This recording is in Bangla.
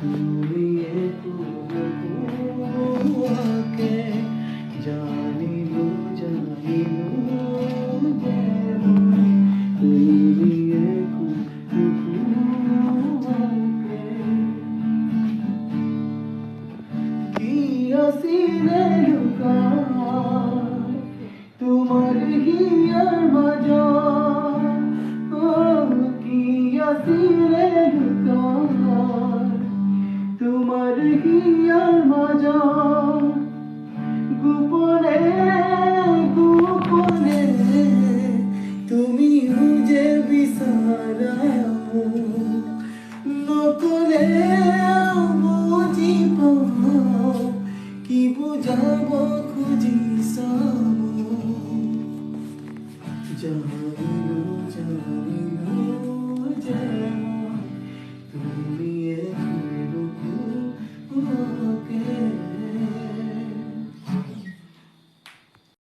ঘুমিয়ে তোমাকে জানিলো জানিলো ঘুমিয়ে তোমাকে কি আসিলে লুকায় তোমার হিয়ার মাজা কি আসিলে লুকায় তোমার হিয়ার মাজা